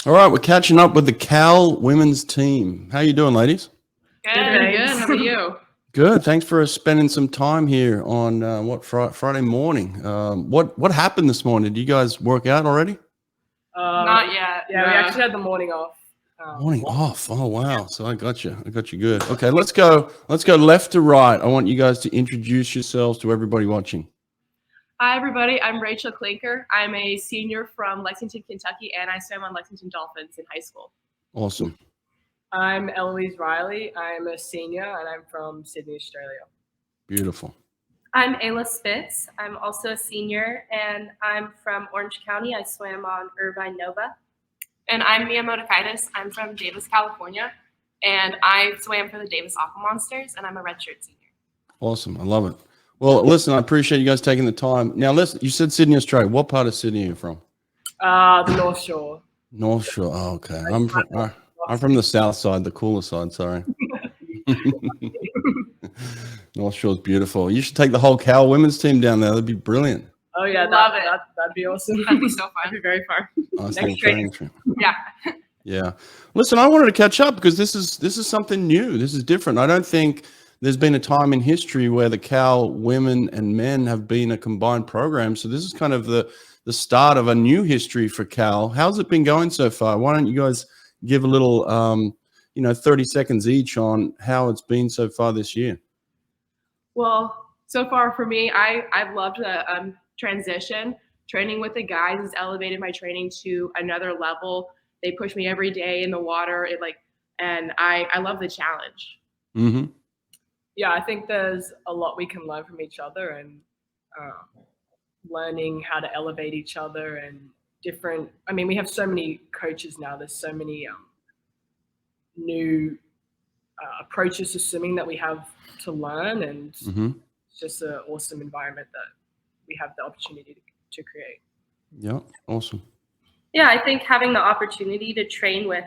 All right, we're catching up with the Cal women's team. How you doing, ladies? Good. How are you? Good. Thanks for spending some time here on Friday morning. What happened this morning? Did you guys work out already? Not yet. Yeah, we actually had the morning off. Morning off. Oh wow. So I got you. Good. Okay, let's go left to right. I want you guys to introduce yourselves to everybody watching. Hi, everybody. I'm Rachel Klinker. I'm a senior from Lexington, Kentucky, and I swam on Lexington Dolphins in high school. Awesome. I'm Eloise Riley. I'm a senior, and I'm from Sydney, Australia. Beautiful. I'm Ayla Spitz. I'm also a senior, and I'm from Orange County. I swam on Irvine Nova. And I'm Motekaitis. I'm from Davis, California, and I swam for the Davis Aqua Monsters, and I'm a redshirt senior. Awesome. I love it. Well, listen, I appreciate you guys taking the time. Now, listen, you said Sydney, Australia. What part of Sydney are you from? The North Shore. North Shore. Oh, okay. I'm from the south side, the cooler side. Sorry. North Shore's beautiful. You should take the whole Cal women's team down there. That'd be brilliant. Oh yeah, Love it. That'd be awesome. That'd be so fun. That'd be very fun. Nice Next little training trip. Yeah. Yeah. Listen, I wanted to catch up because this is something new. This is different. I don't think there's been a time in history where the Cal women and men have been a combined program. So this is kind of the start of a new history for Cal. How's it been going so far? Why don't you guys give a little 30 seconds each on how it's been so far this year? Well, so far for me, I've loved the transition. Training with the guys has elevated my training to another level. They push me every day in the water. And I love the challenge. Mm-hmm. Yeah, I think there's a lot we can learn from each other, and learning how to elevate each other and different. I mean, we have so many coaches now. There's so many new approaches to swimming that we have to learn, and it's just an awesome environment that we have the opportunity to create. Yeah, awesome. Yeah, I think having the opportunity to train with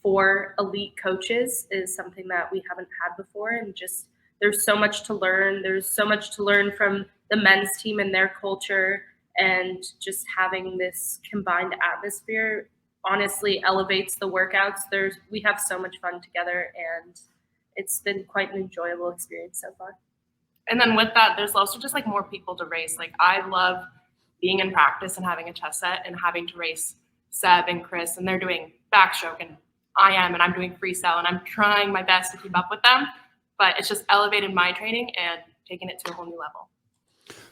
4 elite coaches is something that we haven't had before, and just there's so much to learn. There's so much to learn from the men's team and their culture, and just having this combined atmosphere honestly elevates the workouts. We have so much fun together, and it's been quite an enjoyable experience so far. And then with that, there's also just like more people to race. Like I love being in practice and having a test set and having to race Seb and Chris, and they're doing backstroke and I'm doing freestyle, and I'm trying my best to keep up with them. But it's just elevated my training and taken it to a whole new level.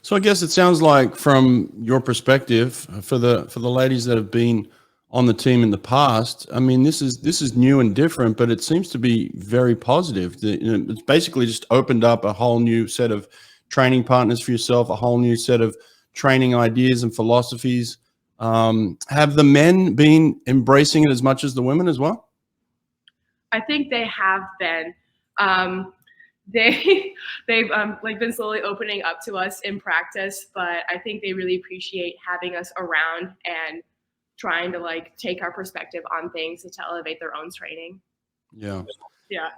So I guess it sounds like, from your perspective, for the ladies that have been on the team in the past, I mean, this is new and different, but it seems to be very positive. It's basically just opened up a whole new set of training partners for yourself, a whole new set of training ideas and philosophies. Have the men been embracing it as much as the women as well? I think they have been. They've been slowly opening up to us in practice, but I think they really appreciate having us around and trying to take our perspective on things to elevate their own training. Yeah. Yeah.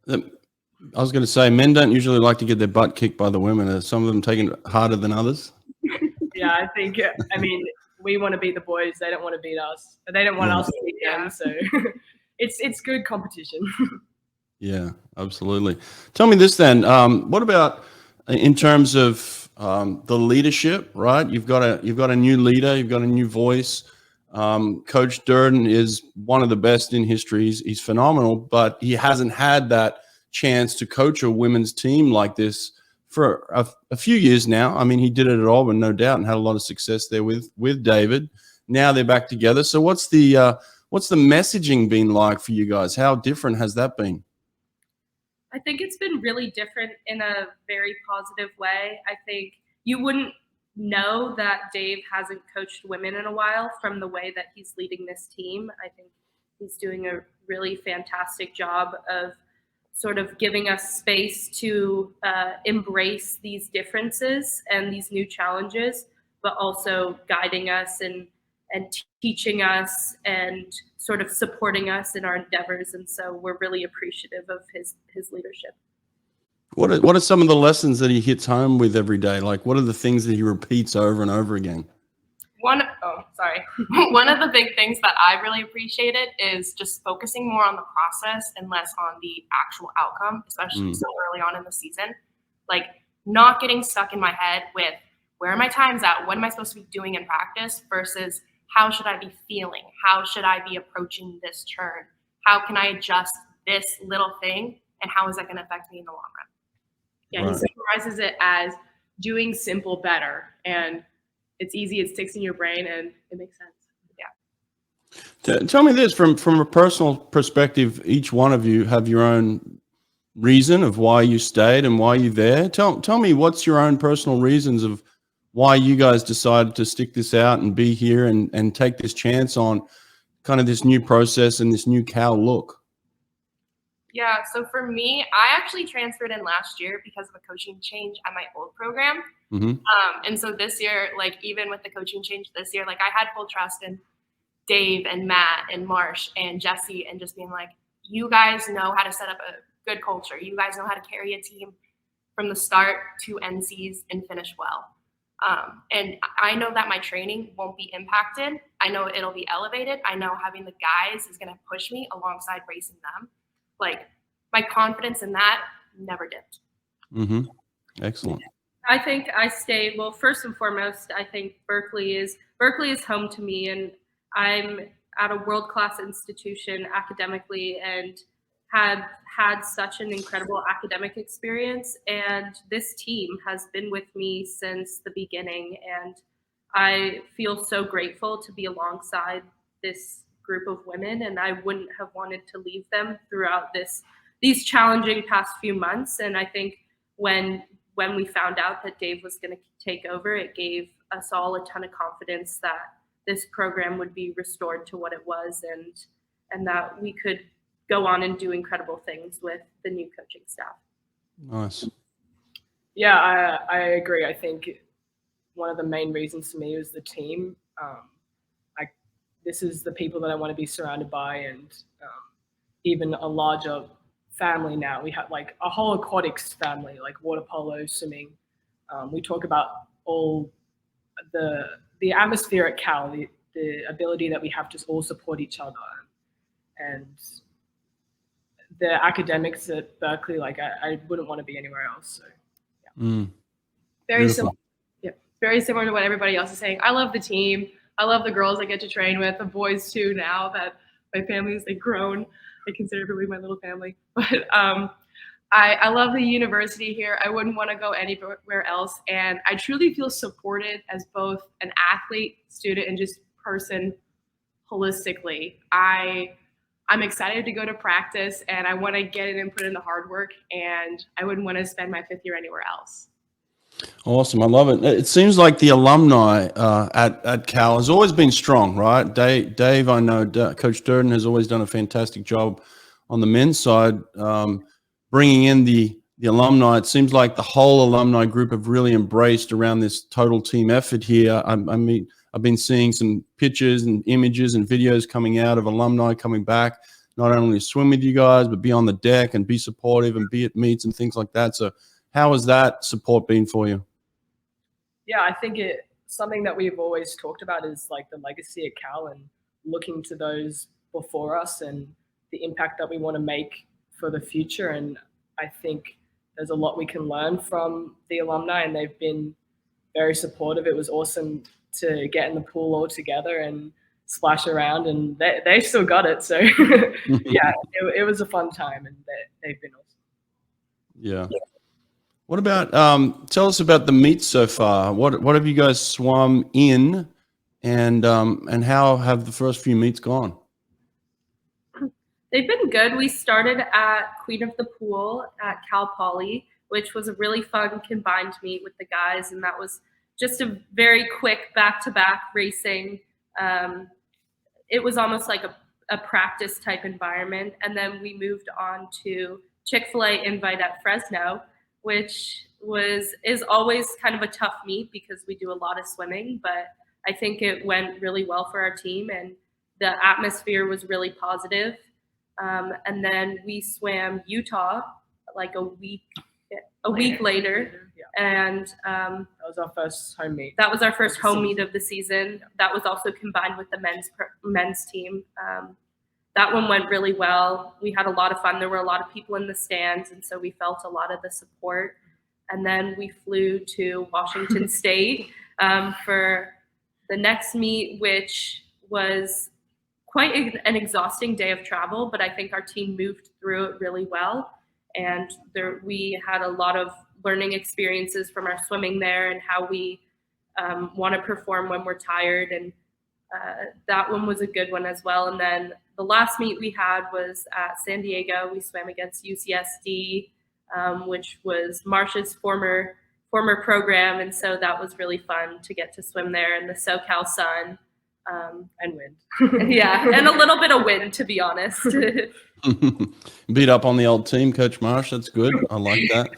I was going to say, men don't usually like to get their butt kicked by the women. Are some of them taking it harder than others? Yeah, I think. I mean, we want to beat the boys. They don't want to beat us. They don't want us to beat them. So it's good competition. Yeah, absolutely. Tell me this then. What about in terms of the leadership? Right, you've got a new leader. You've got a new voice. Coach Durden is one of the best in history. He's phenomenal, but he hasn't had that chance to coach a women's team like this for a few years now. I mean, he did it at Auburn, no doubt, and had a lot of success there with David. Now they're back together. So what's the messaging been like for you guys? How different has that been? I think it's been really different in a very positive way. I think you wouldn't know that Dave hasn't coached women in a while from the way that he's leading this team. I think he's doing a really fantastic job of sort of giving us space to embrace these differences and these new challenges, but also guiding us and teaching us and sort of supporting us in our endeavors. And so we're really appreciative of his leadership. What are some of the lessons that he hits home with every day? Like, what are the things that he repeats over and over again? One of the big things that I really appreciated is just focusing more on the process and less on the actual outcome, especially so early on in the season. Like not getting stuck in my head with where are my times at? What am I supposed to be doing in practice versus how should I be feeling? How should I be approaching this turn? How can I adjust this little thing? And how is that going to affect me in the long run? Yeah, he summarizes it as doing simple better. And it's easy, it sticks in your brain, and it makes sense. Yeah. Tell me this, from a personal perspective, each one of you have your own reason of why you stayed and why you're there. Tell me what's your own personal reasons of why you guys decided to stick this out and be here and take this chance on kind of this new process and this new Cal look. Yeah, so for me, I actually transferred in last year because of a coaching change at my old program. And so this year, like even with the coaching change this year, like I had full trust in Dave and Matt and Marsh and Jesse and just being like, you guys know how to set up a good culture. You guys know how to carry a team from the start to NCs and finish well. And I know that my training won't be impacted. I know it'll be elevated. I know having the guys is going to push me alongside racing them. Like my confidence in that never dipped. Excellent. I think I stayed. Well, first and foremost, I think Berkeley is home to me, and I'm at a world-class institution academically and have had such an incredible academic experience. And this team has been with me since the beginning, and I feel so grateful to be alongside this group of women, and I wouldn't have wanted to leave them throughout these challenging past few months. And I think when we found out that Dave was going to take over, it gave us all a ton of confidence that this program would be restored to what it was, and that we could go on and do incredible things with the new coaching staff. Nice. Yeah, I agree. I think one of the main reasons for me was the team. This is the people that I want to be surrounded by, and even a larger family now. We have like a whole aquatics family, like water polo, swimming. We talk about all the atmosphere at Cal, the ability that we have to all support each other, and the academics at Berkeley. Like I wouldn't want to be anywhere else. So yeah. Very similar. Yeah, very similar to what everybody else is saying. I love the team. I love the girls I get to train with, the boys too. Now that my family's like grown, I consider everybody my little family. But I love the university here. I wouldn't want to go anywhere else. And I truly feel supported as both an athlete, student, and just person holistically. I'm excited to go to practice, and I want to get in and put in the hard work, and I wouldn't want to spend my fifth year anywhere else. Awesome. I love it. It seems like the alumni at Cal has always been strong, right? Dave, I know Coach Durden has always done a fantastic job on the men's side, bringing in the alumni. It seems like the whole alumni group have really embraced around this total team effort here. I mean, I've been seeing some pictures and images and videos coming out of alumni coming back, not only swim with you guys, but be on the deck and be supportive and be at meets and things like that. So how has that support been for you? Yeah, I think something that we've always talked about is like the legacy at Cal and looking to those before us and the impact that we want to make for the future. And I think there's a lot we can learn from the alumni, and they've been very supportive. It was awesome to get in the pool all together and splash around, and they still got it. So yeah, it was a fun time, and they've been awesome. Yeah. What about, tell us about the meets so far. What have you guys swum in, and how have the first few meets gone? They've been good. We started at Queen of the Pool at Cal Poly, which was a really fun combined meet with the guys, and that was just a very quick back-to-back racing. It was almost like a practice type environment, and then we moved on to Chick-fil-A Invite at Fresno, which is always kind of a tough meet because we do a lot of swimming, but I think it went really well for our team, and the atmosphere was really positive. And then we swam Utah like a week later. And That was our first home meet. that was our first home meet of the season. That was also combined with the men's team. That one went really well. We had a lot of fun. There were a lot of people in the stands, and so we felt a lot of the support. And then we flew to Washington State for the next meet, which was quite an exhausting day of travel, but I think our team moved through it really well. And we had a lot of learning experiences from our swimming there and how we want to perform when we're tired. And that one was a good one as well. And then the last meet we had was at San Diego. We swam against UCSD, which was Marsh's former program. And so that was really fun to get to swim there in the SoCal sun. And wind. Yeah, and a little bit of wind, to be honest. Beat up on the old team, Coach Marsh. That's good. I like that.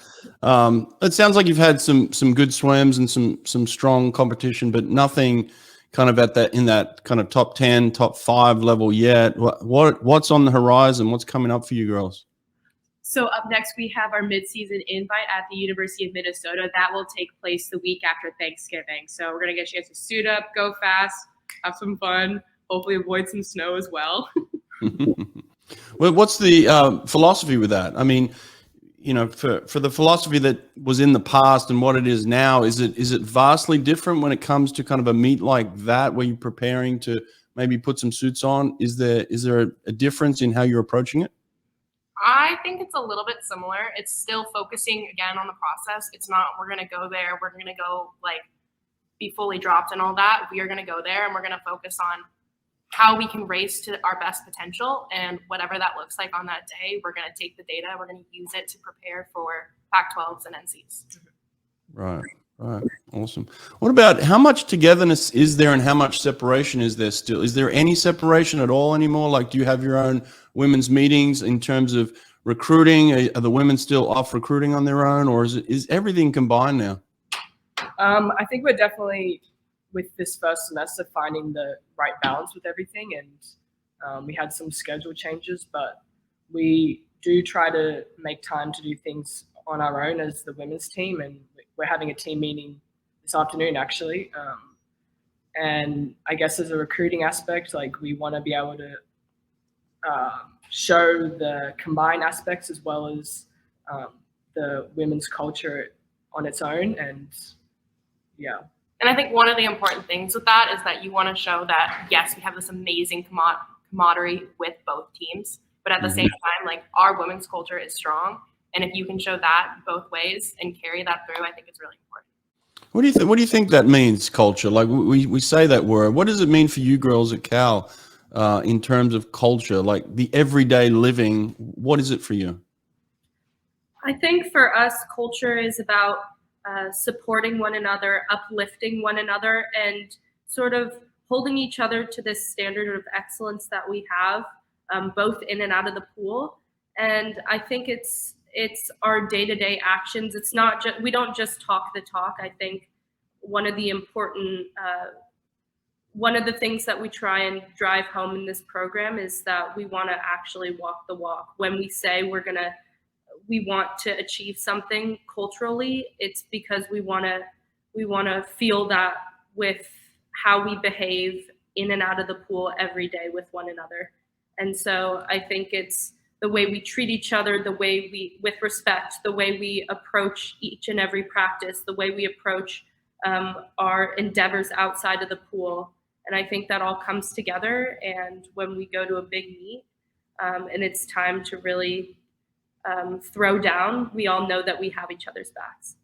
It sounds like you've had some good swims and some strong competition, but nothing kind of in that kind of top 10, top 5 level yet. What's on the horizon? What's coming up for you girls? So up next, we have our midseason invite at the University of Minnesota. That will take place the week after Thanksgiving. So we're going to get a chance to suit up, go fast, have some fun, hopefully avoid some snow as well. Well, what's the philosophy with that? I mean, you know, for the philosophy that was in the past and what it is now, is it vastly different when it comes to kind of a meet like that where you're preparing to maybe put some suits on? Is there a difference in how you're approaching it? I think it's a little bit similar. It's still focusing again on the process. It's not we're going to go there, we're going to go like be fully dropped and all that. We are going to go there and we're going to focus on how we can race to our best potential, and whatever that looks like on that day, we're going to take the data, we're going to use it to prepare for Pac-12s and NCs. Right. Awesome. What about how much togetherness is there and how much separation is there still? Is there any separation at all anymore? Like, do you have your own women's meetings in terms of recruiting? Are the women still off recruiting on their own, or is everything combined now? I think we're definitely, with this first semester, finding the right balance with everything. And we had some schedule changes, but we do try to make time to do things on our own as the women's team. And we're having a team meeting this afternoon, actually. And I guess as a recruiting aspect, like, we want to be able to show the combined aspects as well as the women's culture on its own. And yeah. And I think one of the important things with that is that you want to show that, yes, we have this amazing camaraderie with both teams, but at the same time, like, our women's culture is strong. And if you can show that both ways and carry that through, I think it's really important. What do you think that means, culture? Like, we say that word. What does it mean for you girls at Cal in terms of culture, like the everyday living? What is it for you? I think for us, culture is about supporting one another, uplifting one another, and sort of holding each other to this standard of excellence that we have, both in and out of the pool. And I think it's our day-to-day actions. It's not just, we don't just talk the talk. I think one of the things that we try and drive home in this program is that we want to actually walk the walk. When we say we want to achieve something culturally, it's because we want to feel that with how we behave in and out of the pool every day with one another. And so I think it's the way we treat each other, the way we, with respect, the way we approach each and every practice, the way we approach our endeavors outside of the pool. And I think that all comes together. And when we go to a big meet and it's time to really throw down, we all know that we have each other's backs.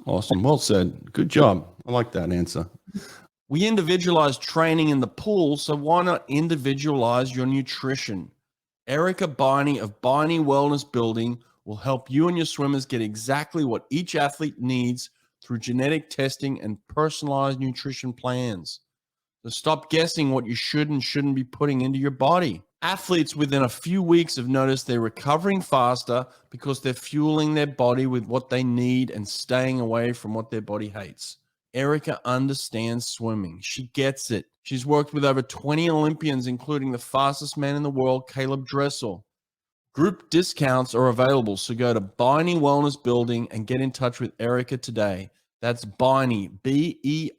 Awesome. Well said. Good job. I like that answer. We individualize training in the pool, so why not individualize your nutrition? Erica Beine of Beine Wellness Building will help you and your swimmers get exactly what each athlete needs through genetic testing and personalized nutrition plans. So stop guessing what you should and shouldn't be putting into your body. Athletes within a few weeks have noticed they're recovering faster because they're fueling their body with what they need and staying away from what their body hates. Erica understands swimming. She gets it. She's worked with over 20 Olympians, including the fastest man in the world, Caleb Dressel. Group discounts are available, so go to Beine Wellness Building and get in touch with Erica today. That's Beine, Beine,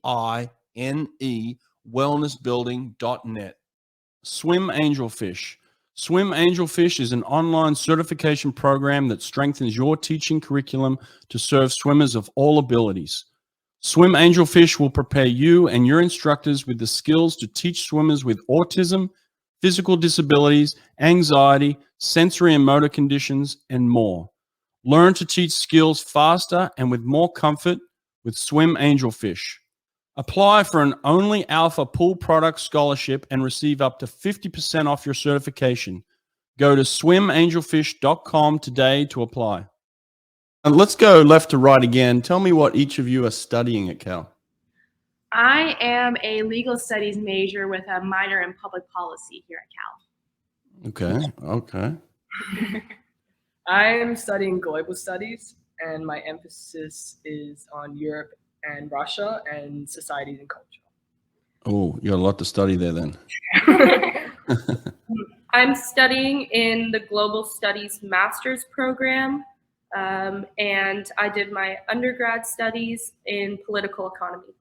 wellnessbuilding.net. Swim Angelfish. Swim Angelfish is an online certification program that strengthens your teaching curriculum to serve swimmers of all abilities. Swim Angelfish will prepare you and your instructors with the skills to teach swimmers with autism, physical disabilities, anxiety, sensory and motor conditions, and more. Learn to teach skills faster and with more comfort with Swim Angelfish. Apply for an Only Alpha Pool Product Scholarship and receive up to 50% off your certification. Go to swimangelfish.com today to apply. And let's go left to right again. Tell me what each of you are studying at Cal. I am a legal studies major with a minor in public policy here at Cal. Okay. I'm studying global studies, and my emphasis is on Europe and Russia and societies and culture. Oh, you got a lot to study there then. I'm studying in the Global Studies Master's program, and I did my undergrad studies in political economy.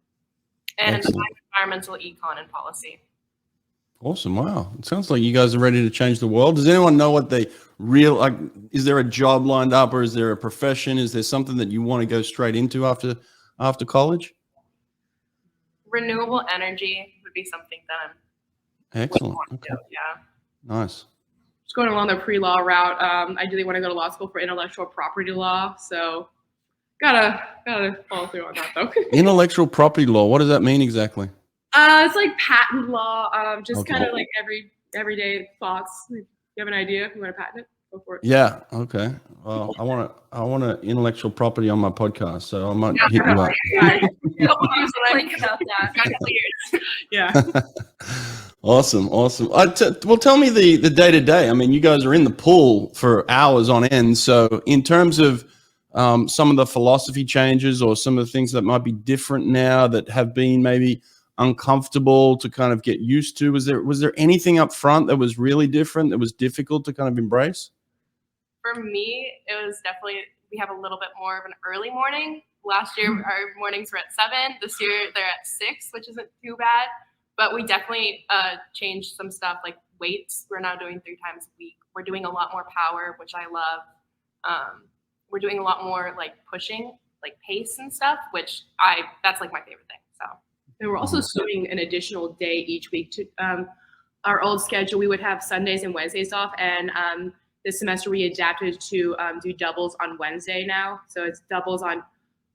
And Excellent. environmental econ and policy. Awesome. Wow. It sounds like you guys are ready to change the world. Does anyone know what they like? Is there a job lined up, or is there a profession? Is there something that you want to go straight into after college? Renewable energy would be something that I'm Excellent. want to Okay. do. Yeah. Nice. Just going along the pre-law route. I really want to go to law school for intellectual property law. So gotta follow through on that though. Intellectual property law. What does that mean exactly? It's like patent law. Just Okay. kind of like everyday thoughts. You have an idea? You want to patent it? Go for it. Yeah. Okay. Well, I want to intellectual property on my podcast, so I might hit you up. Think about that. Yeah. Awesome. Well, tell me the day to day. I mean, you guys are in the pool for hours on end. So in terms of some of the philosophy changes or some of the things that might be different now that have been maybe uncomfortable to kind of get used to, was there anything up front that was really different, that was difficult to kind of embrace? For me, it was definitely, we have a little bit more of an early morning. Last year, our mornings were at 7. This year, they're at 6, which isn't too bad. But we definitely changed some stuff like weights. We're now doing 3 times a week. We're doing a lot more power, which I love. We're doing a lot more like pushing, like pace and stuff, which that's like my favorite thing. So. And we're also swimming an additional day each week. To our old schedule, we would have Sundays and Wednesdays off, and this semester we adapted to do doubles on Wednesday now. So it's doubles on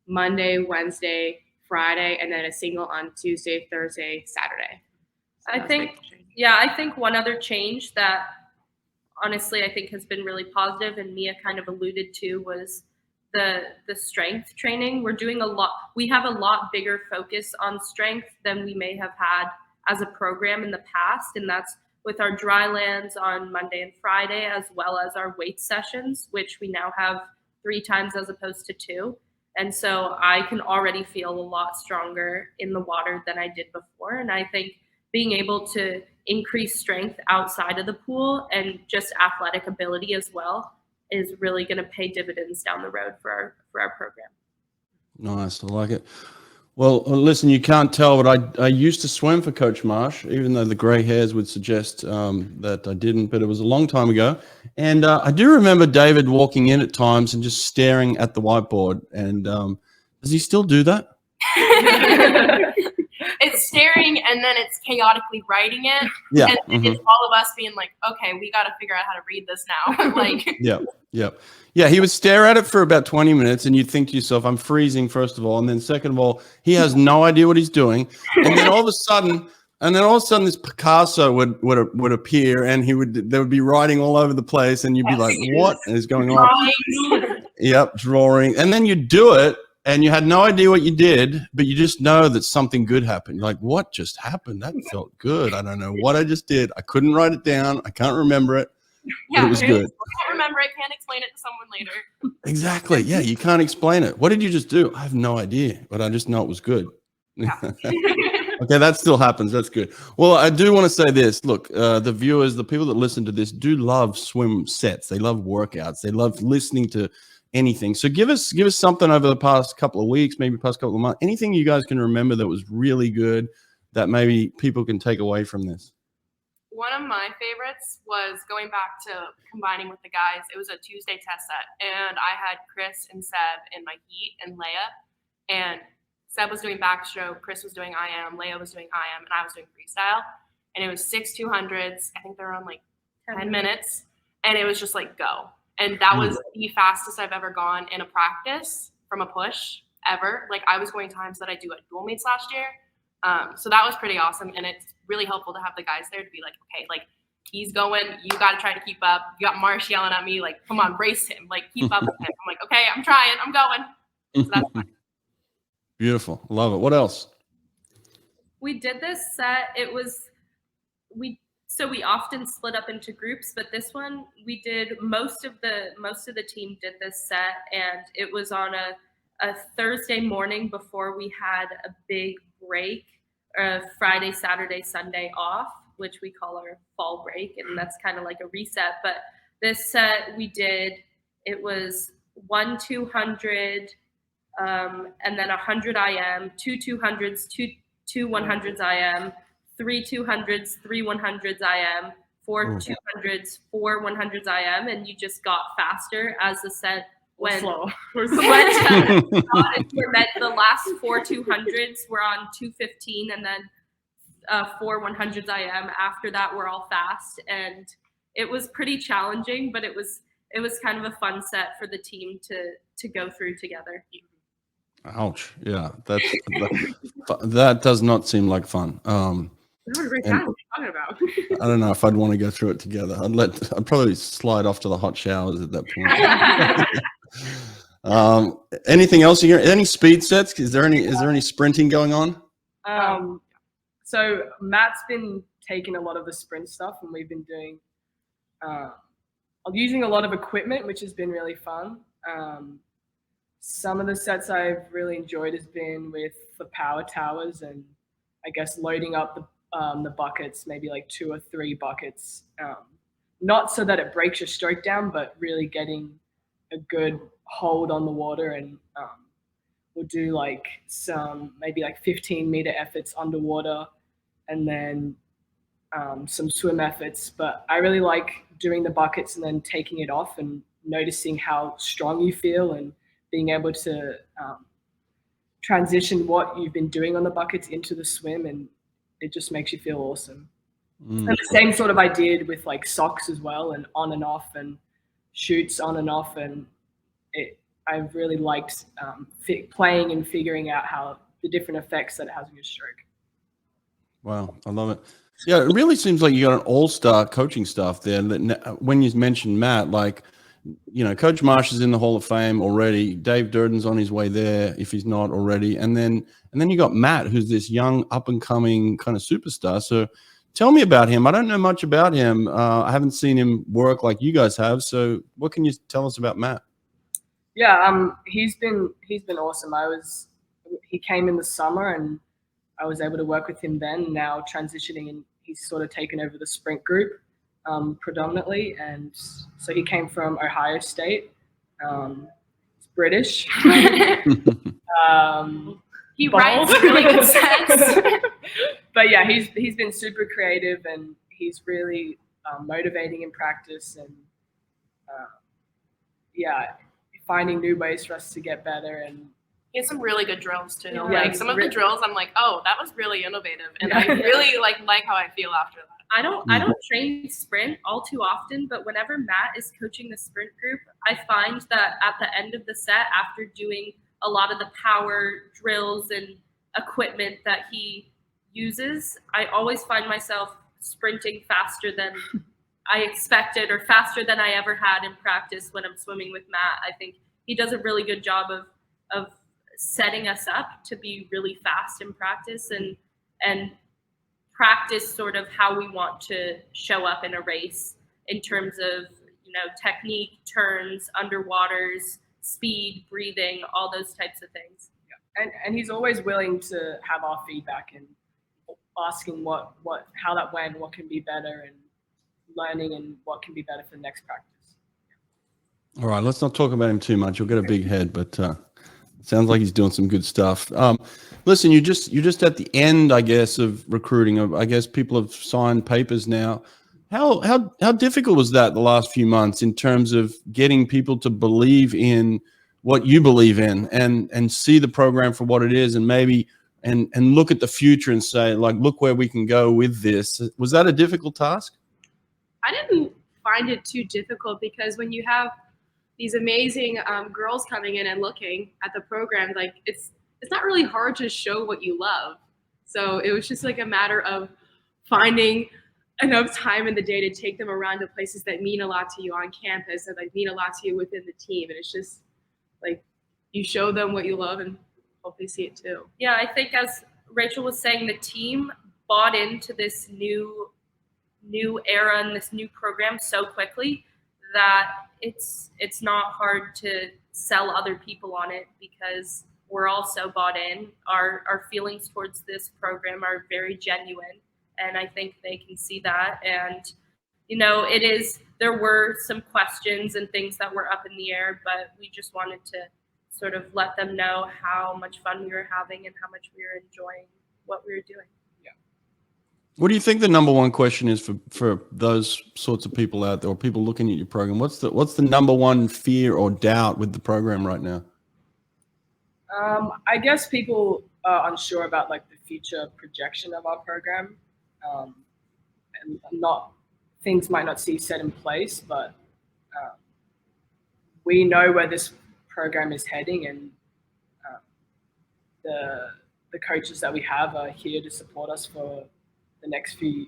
Monday, Wednesday, Friday, and then a single on Tuesday, Thursday, Saturday. So I think one other change that honestly I think has been really positive, and Mia kind of alluded to, was the strength training. We're doing a lot. We have a lot bigger focus on strength than we may have had as a program in the past, and that's with our dry lands on Monday and Friday, as well as our weight sessions, which we now have 3 times as opposed to 2. And so I can already feel a lot stronger in the water than I did before. And I think being able to increase strength outside of the pool and just athletic ability as well is really going to pay dividends down the road for our program. Nice. I like it. Well, listen, you can't tell, but I used to swim for Coach Marsh, even though the gray hairs would suggest that I didn't, but it was a long time ago. And I do remember David walking in at times and just staring at the whiteboard. And does he still do that? It's staring, and then it's chaotically writing it. Yeah. And it's all of us being like, okay, we got to figure out how to read this now. Like, Yeah, he would stare at it for about 20 minutes, and you'd think to yourself, I'm freezing, first of all. And then second of all, he has no idea what he's doing. And then all of a sudden, this Picasso would appear, and there would be writing all over the place, and you'd be like, what is going on? Yep, drawing. And then you'd do it, and you had no idea what you did, but you just know that something good happened. You're like, what just happened? That felt good. I don't know what I just did. I couldn't write it down. I can't remember it. But it was good. Can't remember it. Can't explain it to someone later. Exactly. Yeah, you can't explain it. What did you just do? I have no idea, but I just know it was good. Yeah. Okay, that still happens. That's good. Well, I do want to say this. Look, the viewers, the people that listen to this do love swim sets. They love workouts. They love listening to anything. So give us something over the past couple of weeks, maybe past couple of months, anything you guys can remember that was really good that maybe people can take away from this. One of my favorites was going back to combining with the guys. It was a Tuesday test set, and I had Chris and Seb in my heat and Leia, and Seb was doing backstroke, Chris was doing IM, Leia was doing IM, and I was doing freestyle. And it was 6 200s. I think they were on like 10 minutes, and it was just like go. And that was the fastest I've ever gone in a practice from a push ever. Like I was going times that I do at dual meets last year. So that was pretty awesome, and it's really helpful to have the guys there to be like, okay, like he's going, you got to try to keep up. You got Marsh yelling at me like, come on, brace him, like keep up with him. I'm like, okay, I'm trying, I'm going. So that's fun. Beautiful, love it. What else? We did this set. We often split up into groups, but this one we did most of the team did this set, and it was on a Thursday morning before we had a big break, Friday, Saturday, Sunday off, which we call our fall break, and that's kind of like a reset. But this set we did, it was 1 200, and then 100 IM, 2 200s, 2 100s IM, 3 200s, 3 100s IM, 4 200s, 4 100s IM, and you just got faster as the set went. The last 4 200s were on 2:15, and then 4 100s IM. After that, we're all fast, and it was pretty challenging, but it was kind of a fun set for the team to go through together. Ouch! Yeah, that does not seem like fun. What a great time. What are you talking about? I don't know if I'd want to go through it together. I'd probably slide off to the hot showers at that point. Anything else? Any speed sets? Is there any sprinting going on? So Matt's been taking a lot of the sprint stuff, and we've been doing using a lot of equipment, which has been really fun. Some of the sets I've really enjoyed has been with the power towers, and I guess loading up the buckets, maybe like 2 or 3 buckets, not so that it breaks your stroke down, but really getting a good hold on the water. And we'll do like some maybe like 15-meter efforts underwater, and then some swim efforts. But I really like doing the buckets and then taking it off and noticing how strong you feel, and being able to transition what you've been doing on the buckets into the swim, and it just makes you feel awesome. And the same sort of I did with like socks as well, and on and off, and shoots on and off, and I've really liked playing and figuring out how the different effects that it has on your stroke. Wow, I love it. Yeah, it really seems like you got an all-star coaching staff there. That when you mentioned Matt, like, you know, Coach Marsh is in the Hall of Fame already. Dave Durden's on his way there if he's not already, and then you got Matt, who's this young up-and-coming kind of superstar. So tell me about him. I don't know much about him. I haven't seen him work like you guys have. So what can you tell us about Matt? Yeah, he's been awesome. He came in the summer, and I was able to work with him then. Now transitioning, and he's sort of taken over the sprint group predominantly, and so he came from Ohio State. He's British. He writes really good sets. But yeah, he's been super creative, and he's really motivating in practice, and finding new ways for us to get better. And he has some really good drills too. Yeah, like some of the drills, I'm like, oh, that was really innovative, and I really like how I feel after that. I don't train sprint all too often, but whenever Matt is coaching the sprint group, I find that at the end of the set, after doing a lot of the power drills and equipment that he uses, I always find myself sprinting faster than I expected, or faster than I ever had in practice when I'm swimming with Matt. I think he does a really good job of setting us up to be really fast in practice, and practice sort of how we want to show up in a race in terms of, you know, technique, turns, underwaters, speed, breathing, all those types of things. Yeah. And he's always willing to have our feedback, and asking how that went, what can be better, and learning and what can be better for the next practice. All right, let's not talk about him too much. He'll get a big head, but it sounds like he's doing some good stuff. Listen, you're just at the end, I guess, of recruiting. I guess people have signed papers now. How difficult was that the last few months in terms of getting people to believe in what you believe in and see the program for what it is, and maybe and look at the future and say, like, look where we can go with this? Was that a difficult task? I didn't find it too difficult, because when you have these amazing girls coming in and looking at the program, like it's not really hard to show what you love. So it was just like a matter of finding enough time in the day to take them around to places that mean a lot to you on campus and like mean a lot to you within the team. And it's just like you show them what you love and hope they see it too. Yeah, I think as Rachel was saying, the team bought into this new era and this new program so quickly that it's not hard to sell other people on it, because we're all so bought in. Our feelings towards this program are very genuine, and I think they can see that. And there were some questions and things that were up in the air, but we just wanted to sort of let them know how much fun we were having and how much we were enjoying what we were doing. What do you think the number one question is for those sorts of people out there, or people looking at your program? What's the number one fear or doubt with the program right now? I guess people are unsure about like the future projection of our program, and things might not see set in place, but we know where this program is heading, and the coaches that we have are here to support us for the next few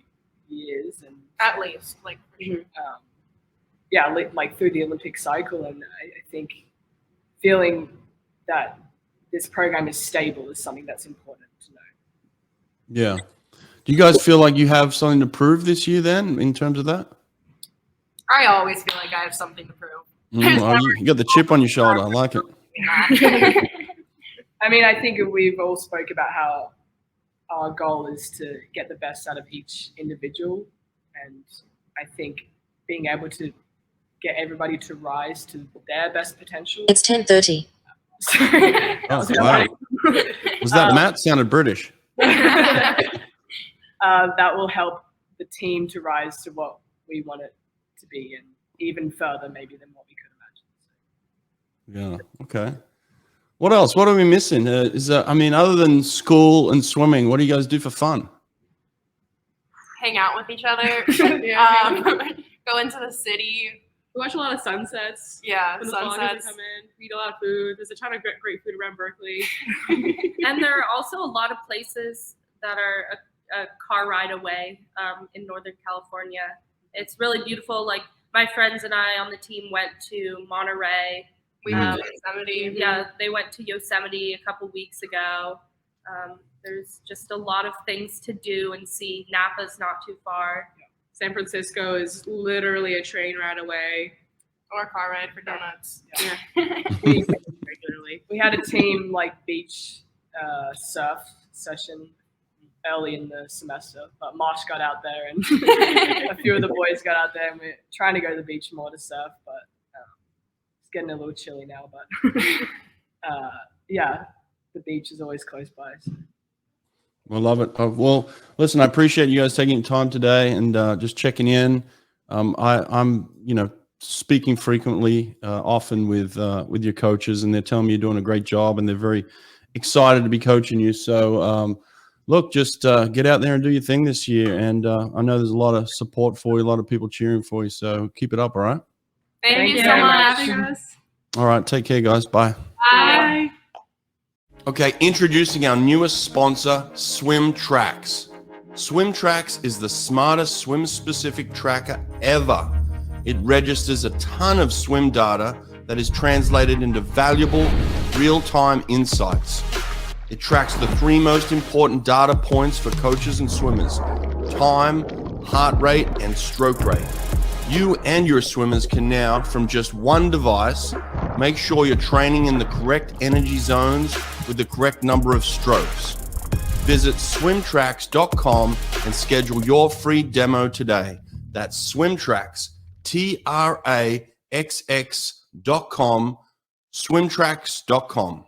years, and At least, like, for sure. like through the Olympic cycle. And I think feeling that this program is stable is something that's important to know. Yeah. Do you guys feel like you have something to prove this year then, in terms of that? I always feel like I have something to prove. You got the chip on your shoulder. I like it. I mean, I think we've all spoke about how our goal is to get the best out of each individual, and I think being able to get everybody to rise to their best potential. It's 10:30. Oh, wow. Was that Matt? Sounded British. That will help the team to rise to what we want it to be, and even further maybe than what we could imagine. Yeah. Okay. What else? What are we missing? Other than school and swimming, what do you guys do for fun? Hang out with each other. Go into the city. We watch a lot of sunsets. Yeah, When the fall sunsets. come in, we eat a lot of food. There's a ton of great food around Berkeley. And there are also a lot of places that are a car ride away in Northern California. It's really beautiful. Like, my friends and I on the team went to Monterey. We went to Yosemite. Yeah, they went to Yosemite a couple weeks ago. There's just a lot of things to do and see. Napa's not too far. San Francisco is literally a train ride away. Or a car ride for donuts. Yeah. Regularly. We had a team like beach surf session early in the semester, but Marsh got out there and a few of the boys got out there, and we're trying to go to the beach more to surf, but it's getting a little chilly now. But yeah, the beach is always close by. So. I love it. Well, listen, I appreciate you guys taking time today and just checking in. I'm speaking frequently, often with your coaches, and they're telling me you're doing a great job, and they're very excited to be coaching you. So, look, just get out there and do your thing this year. And I know there's a lot of support for you, a lot of people cheering for you. So keep it up, all right? Thank you you so very much. much. Having us. All right, take care, guys. Bye. Bye. Okay, introducing our newest sponsor, Swim Tracks. Swim Tracks is the smartest swim-specific tracker ever. It registers a ton of swim data that is translated into valuable, real-time insights. It tracks the 3 most important data points for coaches and swimmers: time, heart rate, and stroke rate. You and your swimmers can now, from just one device, make sure you're training in the correct energy zones with the correct number of strokes. Visit swimtracks.com and schedule your free demo today. That's Swimtracks, TRAXX.com, swimtracks.com.